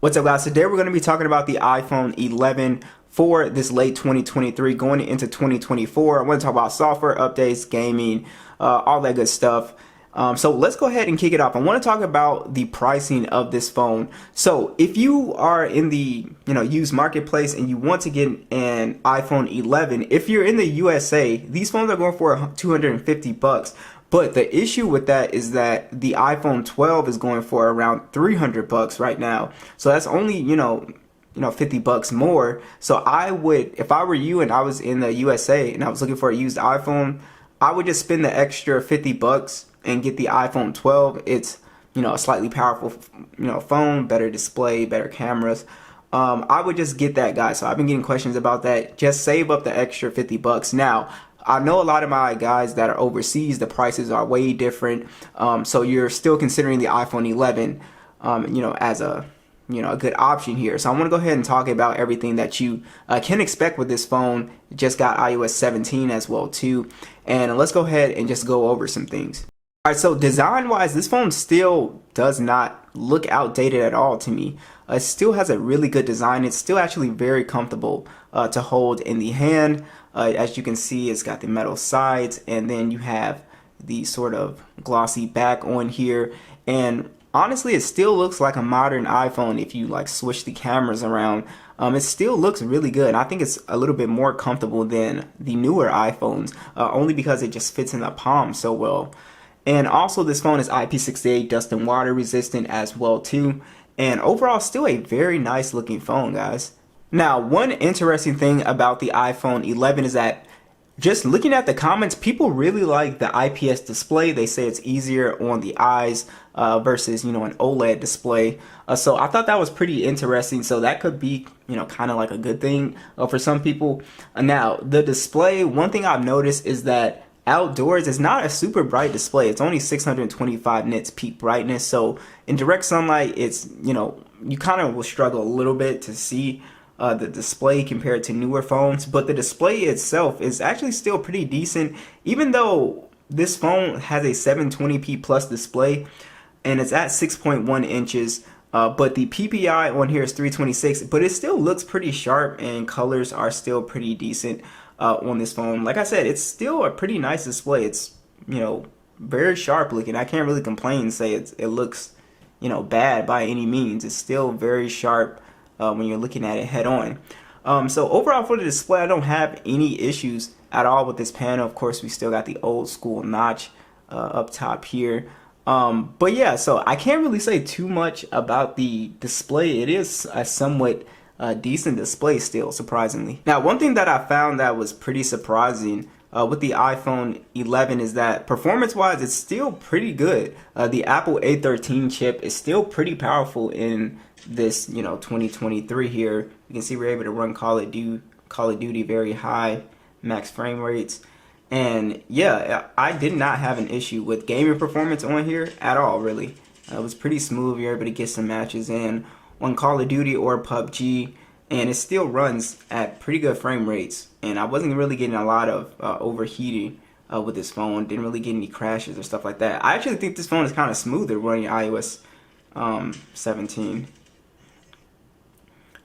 What's up, guys? Today we're going to be talking about the iPhone 11 for this late 2023 going into 2024. I want to talk about software updates, gaming, all that good stuff. So let's go ahead and kick it off. I want to talk about the pricing of this phone. So if you are in the used marketplace and you want to get an iPhone 11, if you're in the USA, these phones are going for $250. But the issue with that is that the iPhone 12 is going for around $300 right now. So that's only, $50 more. So I would, if I were you and I was in the USA and I was looking for a used iPhone, I would just spend the extra $50 and get the iPhone 12. It's, a slightly powerful, phone, better display, better cameras. I would just get that, guys. So I've been getting questions about that. Just save up the extra $50. Now, I know a lot of my guys that are overseas, the prices are way different. So you're still considering the iPhone 11, as a good option here. So I want to go ahead and talk about everything that you can expect with this phone. It just got iOS 17 as well too. And let's go ahead and just go over some things. All right, so design-wise, this phone still does not look outdated at all to me. It still has a really good design. It's still actually very comfortable to hold in the hand. As you can see, it's got the metal sides, and then you have the sort of glossy back on here. And honestly, it still looks like a modern iPhone if you like switch the cameras around. It still looks really good. I think it's a little bit more comfortable than the newer iPhones, only because it just fits in the palm so well. And also, this phone is IP68 dust and water resistant as well too. And overall, still a very nice looking phone, guys. Now, one interesting thing about the iPhone 11 is that just looking at the comments, people really like the IPS display. They say it's easier on the eyes versus, an OLED display. So I thought that was pretty interesting. So that could be, kind of like a good thing for some people. Now, the display, one thing I've noticed is that outdoors it's not a super bright display. It's only 625 nits peak brightness. So in direct sunlight, it's, you kind of will struggle a little bit to see the display compared to newer phones, but the display itself is actually still pretty decent, even though this phone has a 720p plus display and it's at 6.1 inches, but the PPI on here is 326, but it still looks pretty sharp and colors are still pretty decent on this phone. Like I said, it's still a pretty nice display. It's, very sharp looking. I can't really complain and say it looks, bad by any means. It's still very sharp when you're looking at it head on. So overall for the display, I don't have any issues at all with this panel. Of course, we still got the old school notch up top here. But yeah, so I can't really say too much about the display. It is a somewhat decent display still, surprisingly. Now, one thing that I found that was pretty surprising with the iPhone 11 is that performance-wise, it's still pretty good. The Apple A13 chip is still pretty powerful in this 2023 here. You can see we're able to run Call of Duty very high max frame rates, and yeah, I did not have an issue with gaming performance on here at all. Really, it was pretty smooth. You're able to get some matches in on Call of Duty or PUBG, and it still runs at pretty good frame rates, and I wasn't really getting a lot of overheating with this phone. Didn't really get any crashes or stuff like that. I actually think this phone is kind of smoother running iOS 17.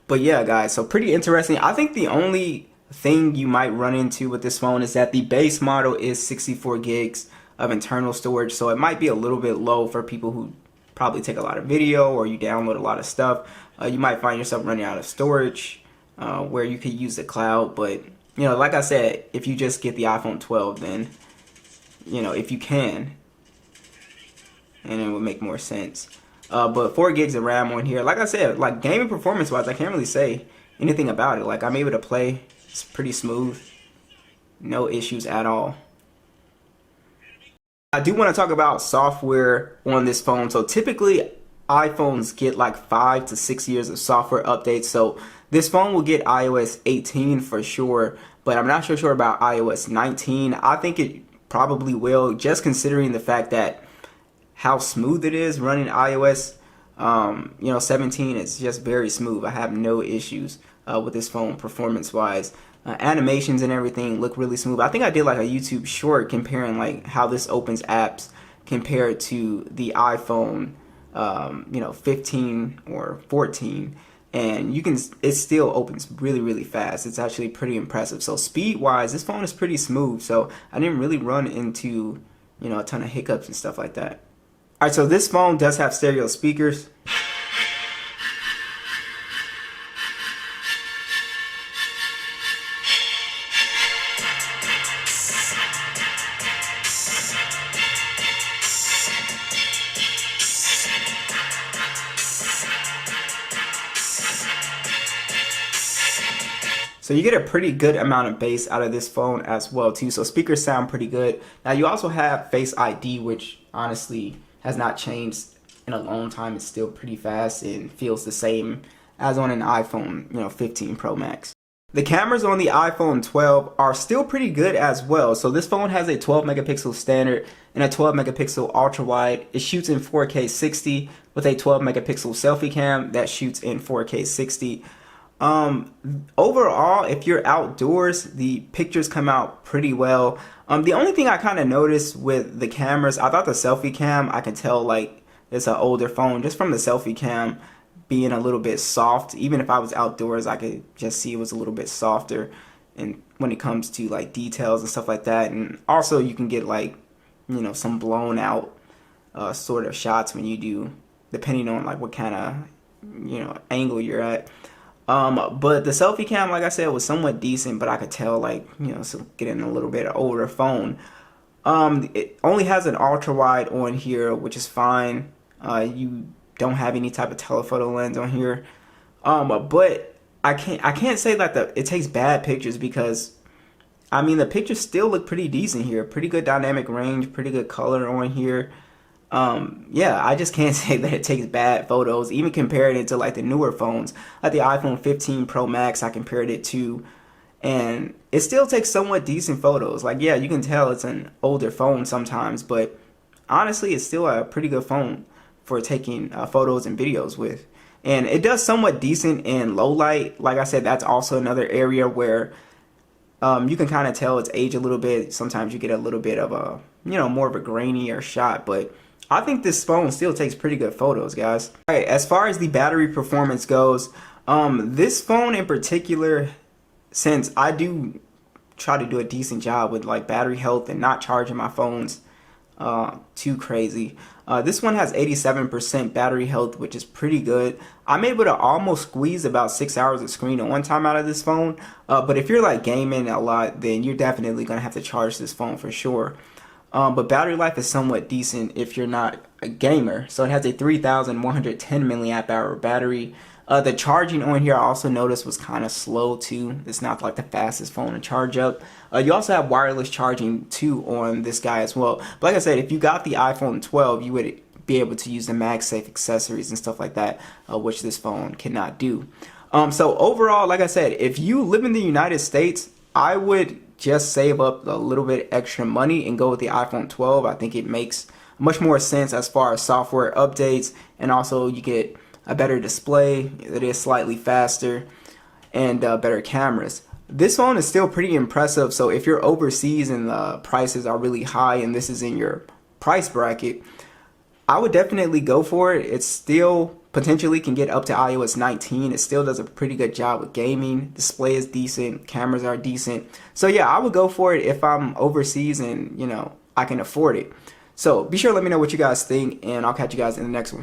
But yeah, guys, so pretty interesting. I think the only thing you might run into with this phone is that the base model is 64 gigs of internal storage, so it might be a little bit low for people who probably take a lot of video or you download a lot of stuff. You might find yourself running out of storage where you could use the cloud. But like I said, if you just get the iPhone 12, then if you can, and it would make more sense. But 4 gigs of RAM on here. Like I said, like gaming performance wise, I can't really say anything about it. Like I'm able to play. It's pretty smooth. No issues at all. I do want to talk about software on this phone. So typically iPhones get like 5 to 6 years of software updates. So this phone will get iOS 18 for sure, but I'm not so sure about iOS 19. I think it probably will, just considering the fact that how smooth it is running iOS 17. It's just very smooth. I have no issues with this phone performance wise. Animations and everything look really smooth. I think I did like a YouTube short comparing like how this opens apps compared to the iPhone 15 or 14, and it still opens really, really fast. It's actually pretty impressive. So speed wise, this phone is pretty smooth. So I didn't really run into, a ton of hiccups and stuff like that. All right, so this phone does have stereo speakers. So you get a pretty good amount of bass out of this phone as well too. So speakers sound pretty good. Now you also have Face ID, which honestly has not changed in a long time. It's still pretty fast and feels the same as on an iPhone, 15 Pro Max. The cameras on the iPhone 12 are still pretty good as well. So this phone has a 12 megapixel standard and a 12 megapixel ultra wide. It shoots in 4K 60 with a 12 megapixel selfie cam that shoots in 4K 60. Overall, if you're outdoors, the pictures come out pretty well. The only thing I kind of noticed with the cameras, I thought the selfie cam, I can tell like it's an older phone just from the selfie cam being a little bit soft. Even if I was outdoors, I could just see it was a little bit softer, and when it comes to like details and stuff like that. And also you can get like, some blown out sort of shots when you do, depending on like what kind of, angle you're at. But the selfie cam, like I said, was somewhat decent, but I could tell like, so getting a little bit older phone. It only has an ultra wide on here, which is fine. You don't have any type of telephoto lens on here. But I can't say that it takes bad pictures, because I mean the pictures still look pretty decent here. Pretty good dynamic range, pretty good color on here. Yeah, I just can't say that it takes bad photos, even comparing it to like the newer phones, like the iPhone 15 Pro Max I compared it to, and it still takes somewhat decent photos. Like, yeah, you can tell it's an older phone sometimes, but honestly, it's still a pretty good phone for taking photos and videos with. And it does somewhat decent in low light. Like I said, that's also another area where you can kind of tell its age a little bit. Sometimes you get a little bit of a, more of a grainier shot, but I think this phone still takes pretty good photos, guys. All right, as far as the battery performance goes, this phone in particular, since I do try to do a decent job with like battery health and not charging my phones too crazy, this one has 87% battery health, which is pretty good. I'm able to almost squeeze about 6 hours of screen on time out of this phone. But if you're like gaming a lot, then you're definitely gonna have to charge this phone for sure. But battery life is somewhat decent if you're not a gamer. So it has a 3,110 milliamp hour battery. The charging on here I also noticed was kind of slow too. It's not like the fastest phone to charge up. You also have wireless charging too on this guy as well. But like I said, if you got the iPhone 12, you would be able to use the MagSafe accessories and stuff like that, which this phone cannot do. So overall, like I said, if you live in the United States, I would just save up a little bit extra money and go with the iPhone 12. I think it makes much more sense as far as software updates, and also you get a better display that is slightly faster, and better cameras. This phone is still pretty impressive, so if you're overseas and the prices are really high and this is in your price bracket, I would definitely go for it. It still potentially can get up to iOS 19. It still does a pretty good job with gaming. Display is decent, cameras are decent. So yeah, I would go for it if I'm overseas and I can afford it. So be sure to let me know what you guys think, and I'll catch you guys in the next one.